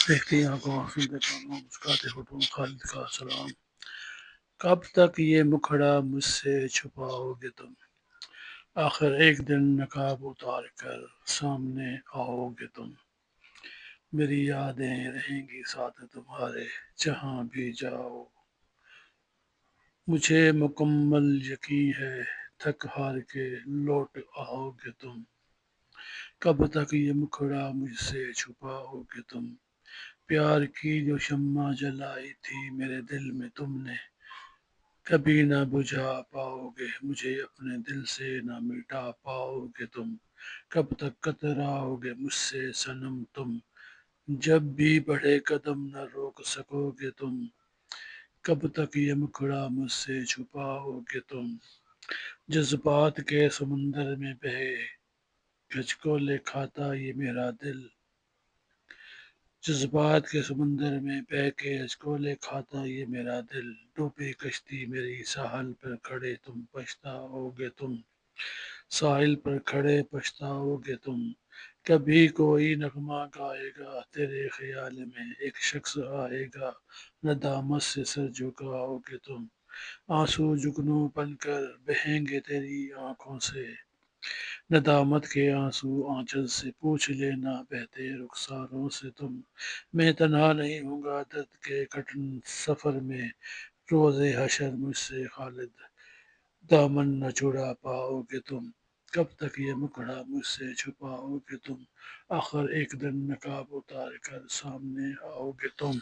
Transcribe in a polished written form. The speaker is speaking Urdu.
دیکھتی آنکھوں سنتے کانوں مسکراتے ہوٹوں خالد کا سلام۔ کب تک یہ مکھڑا مجھ سے چھپاؤ گے تم، آخر ایک دن نقاب اتار کر سامنے آؤ گے تم۔ میری یادیں رہیں گی ساتھ تمہارے جہاں بھی جاؤ، مجھے مکمل یقین ہے تھک ہار کے لوٹ آؤ گے تم۔ کب تک یہ مکھڑا مجھ سے چھپاؤ گے تم، پیار کی جو شمع جلائی تھی میرے دل میں تم نے، کبھی نہ بجھا پاؤ گے، مجھے اپنے دل سے نہ مٹا پاؤ گے تم۔ کب تک کتراؤ گے مجھ سے صنم تم، جب بھی بڑھے قدم نہ روک سکو گے تم۔ کب تک یہ مکھڑا مجھ سے چھپاؤ گے تم، جذبات کے سمندر میں بہے گھچکولے کھاتا یہ میرا دل، جذبات کے سمندر میں بہہ کے ہچکولے کھاتا یہ میرا دل، ڈوبی کشتی میری ساحل پر کھڑے تم پچھتاؤ گے تم، ساحل پر کھڑے پچھتاؤ گے تم۔ کبھی کوئی نغمہ گائے گا تیرے خیال میں، ایک شخص آئے گا ندامت سے سر جھکاؤ گے تم، آنسو جگنوں بن کر بہیں گے تیری آنکھوں سے، ندامت کے آنسو آنچل سے پوچھ لینا بہتے رخساروں سے تم۔ میں تنہا نہیں ہوں گا درد کے کٹن سفر میں، روز حشر مجھ سے خالد دامن نہ چھڑا پاؤ گے تم۔ کب تک یہ مکڑا مجھ سے چھپاؤ گے تم، آخر ایک دن نقاب اتار کر سامنے آؤ گے تم۔